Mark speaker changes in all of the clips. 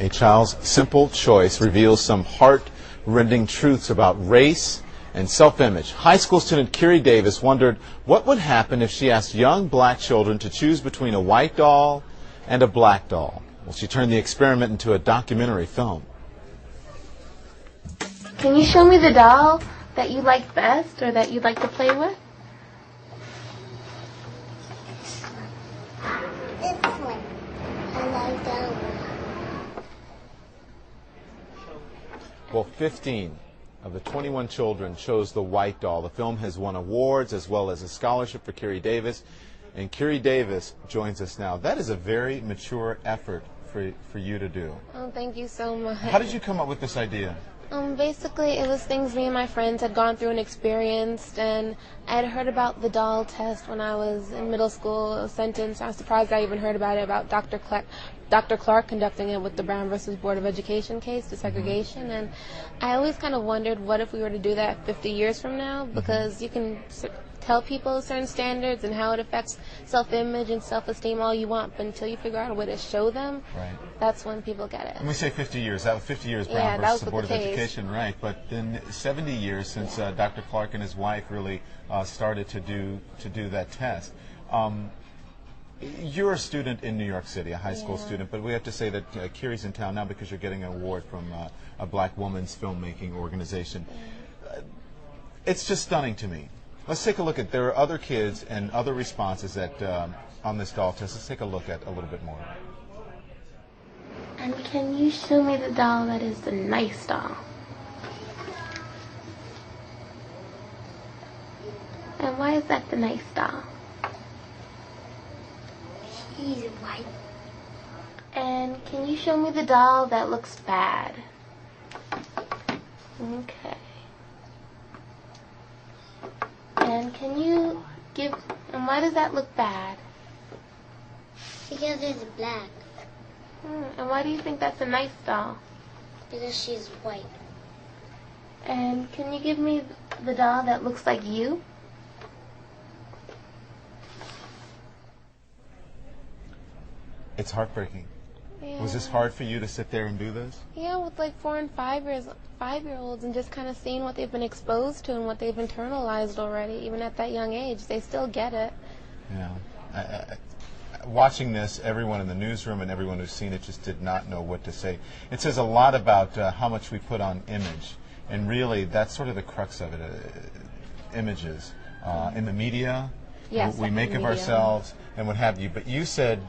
Speaker 1: A child's simple choice reveals some heart-rending truths about race and self-image. High school student Kiri Davis wondered what would happen if she asked young black children to choose between a white doll and a black doll. Well, she turned the experiment into a documentary film.
Speaker 2: Can you show me the doll that you like best or that you'd like to play with?
Speaker 3: This one. I like that one.
Speaker 1: Well, 15 of the 21 children chose the white doll. The film has won awards as well as a scholarship for Kiri Davis. And Kiri Davis joins us now. That is a very mature effort for you to do.
Speaker 2: Oh, thank you so much.
Speaker 1: How did you come up with this idea?
Speaker 2: Basically, it was things me and my friends had gone through and experienced, and I had heard about the doll test when I was in middle school, a sentence. I was surprised I even heard about it, about Dr. Clark conducting it with the Brown versus Board of Education case, desegregation, and I always kind of wondered what if we were to do that 50 years from now, because you can tell people certain standards and how it affects self-image and self-esteem all you want, but until you figure out a way to show them,
Speaker 1: right,
Speaker 2: that's when people get it.
Speaker 1: When we say 50 years, that was 50 years Brown versus the Board of Education, right? But then 70 years since Dr. Clark and his wife really started to do that test. You're a student in New York City, a high school student, but we have to say that Kiri's in town now because you're getting an award from a black woman's filmmaking organization. It's just stunning to me. Let's take a look at, there are other kids and other responses that on this doll test. Let's take a look at a little bit more.
Speaker 2: And can you show me the doll that is the nice doll? And why is that the nice doll?
Speaker 3: She's white.
Speaker 2: And can you show me the doll that looks bad? Okay. And can you give, and why does that look bad?
Speaker 3: Because it's black.
Speaker 2: And why do you think that's a nice doll?
Speaker 3: Because she's white.
Speaker 2: And can you give me the doll that looks like you?
Speaker 1: It's heartbreaking.
Speaker 2: Yeah.
Speaker 1: Was this hard for you to sit there and do this?
Speaker 2: Yeah, with like 4 and 5-year-olds, and just kind of seeing what they've been exposed to and what they've internalized already, even at that young age, they still get it.
Speaker 1: Yeah. Watching this, everyone in the newsroom and everyone who's seen it just did not know what to say. It says a lot about how much we put on image, and really that's sort of the crux of it. Images in the media,
Speaker 2: yes,
Speaker 1: we make of ourselves and what have you. But you said,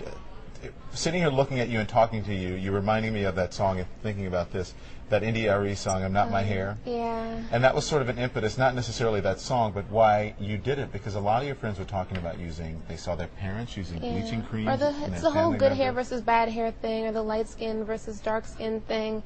Speaker 1: sitting here looking at you and talking to you, you're reminding me of that song, and thinking about this, that India.Arie song, I'm Not My Hair.
Speaker 2: Yeah.
Speaker 1: And that was sort of an impetus, not necessarily that song, but why you did it, because a lot of your friends were talking about they saw their parents using bleaching cream.
Speaker 2: Or it's the whole good hair versus bad hair thing, or the light skin versus dark skin thing.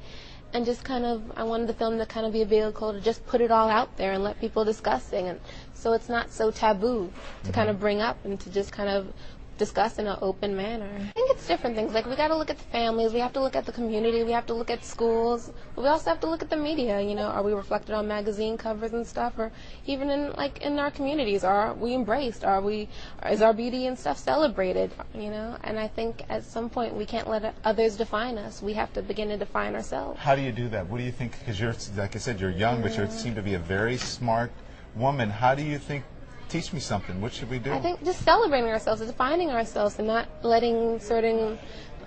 Speaker 2: And just kind of, I wanted the film to kind of be a vehicle to just put it all out there and let people discussing, and so it's not so taboo to kind of bring up and to just kind of discuss in an open manner. I think it's different things. Like, we got to look at the families, we have to look at the community, we have to look at schools, but we also have to look at the media. You know, are we reflected on magazine covers and stuff, or even in our communities? Are we embraced? Is our beauty and stuff celebrated? You know, and I think at some point we can't let others define us. We have to begin to define ourselves.
Speaker 1: How do you do that? What do you think? Because you're, like I said, you're young, but you seem to be a very smart woman. How do you think? Teach me something. What should we do?
Speaker 2: I think just celebrating ourselves, defining ourselves, and not letting certain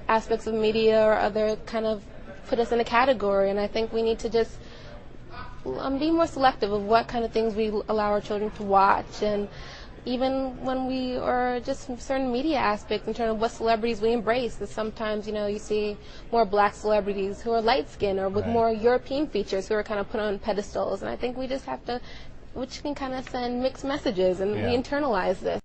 Speaker 2: aspects of media or other kind of put us in a category. And I think we need to just be more selective of what kind of things we allow our children to watch, and even when we are just certain media aspects in terms of what celebrities we embrace. That sometimes, you know, you see more black celebrities who are light-skinned or with more European features who are kind of put on pedestals. And I think we just have to, which can kind of send mixed messages, and we internalize this.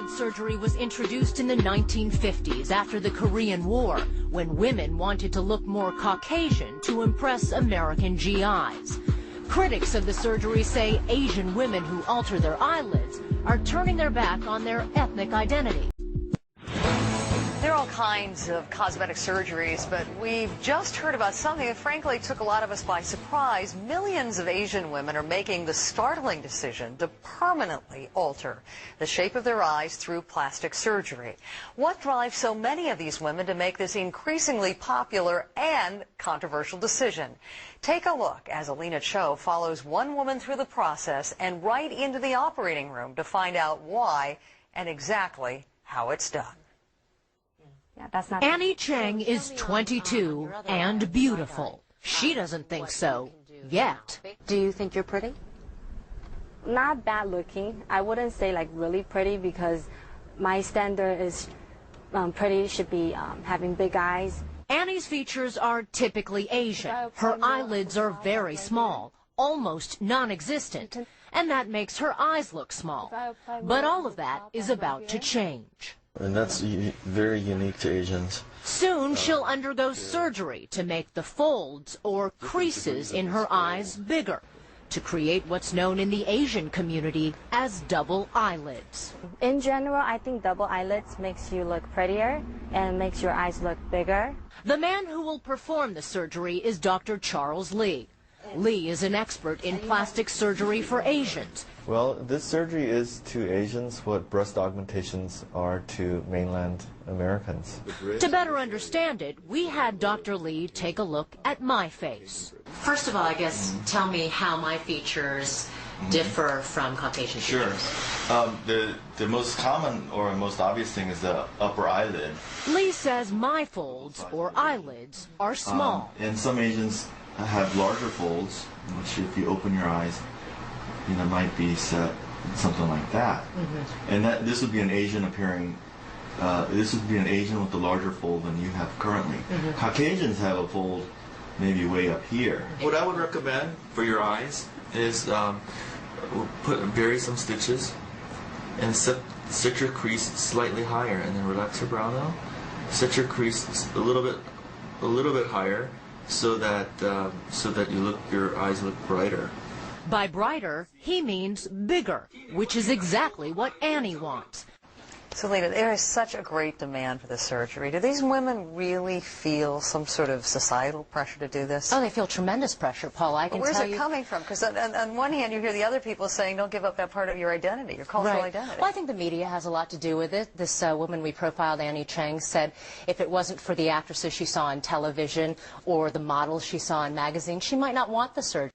Speaker 4: eyelid surgery was introduced in the 1950s after the Korean War, when women wanted to look more Caucasian to impress American GIs. Critics of the surgery say Asian women who alter their eyelids are turning their back on their ethnic identity.
Speaker 5: There are all kinds of cosmetic surgeries, but we've just heard about something that frankly took a lot of us by surprise. Millions of Asian women are making the startling decision to permanently alter the shape of their eyes through plastic surgery. What drives so many of these women to make this increasingly popular and controversial decision? Take a look as Alina Cho follows one woman through the process and right into the operating room to find out why and exactly how it's done.
Speaker 4: Annie Cheng is 22 and beautiful. She doesn't think so yet.
Speaker 6: Do you think you're pretty?
Speaker 7: Not bad looking. I wouldn't say like really pretty because my standard is pretty should be having big eyes.
Speaker 4: Annie's features are typically Asian. Her eyelids are very small, almost non-existent, and that makes her eyes look small. But all of that is about to change.
Speaker 8: And that's very unique to Asians.
Speaker 4: Soon she'll undergo surgery to make the folds or creases in her eyes bigger, to create what's known in the Asian community as double eyelids.
Speaker 7: In general, I think double eyelids makes you look prettier and makes your eyes look bigger.
Speaker 4: The man who will perform the surgery is Dr. Charles Lee. Lee is an expert in plastic surgery for Asians.
Speaker 8: Well, this surgery is to Asians what breast augmentations are to mainland Americans.
Speaker 4: To better understand it, we had Dr. Lee take a look at my face.
Speaker 6: First of all, I guess, tell me how my features differ from Caucasian features.
Speaker 8: Sure. The most common or most obvious thing is the upper eyelid.
Speaker 4: Lee says my folds, or eyelids, are small.
Speaker 8: And some Asians have larger folds, which if you open your eyes, might be set something like that. And this would be an Asian appearing, this would be an Asian with a larger fold than you have currently. Caucasians have a fold maybe way up here. What I would recommend for your eyes is bury some stitches and set your crease slightly higher, and then relax your brow now. Set your crease a little bit higher, so that your eyes look brighter.
Speaker 4: By brighter, he means bigger, which is exactly what Annie wants.
Speaker 5: So, Lena, there is such a great demand for this surgery. Do these women really feel some sort of societal pressure to do this?
Speaker 6: Oh, they feel tremendous pressure, Paul. I can tell you.
Speaker 5: Where's it coming from? Because on one hand, you hear the other people saying, don't give up that part of your identity, your cultural identity.
Speaker 6: Well, I think the media has a lot to do with it. This woman we profiled, Annie Cheng, said if it wasn't for the actresses she saw on television or the models she saw in magazines, she might not want the surgery.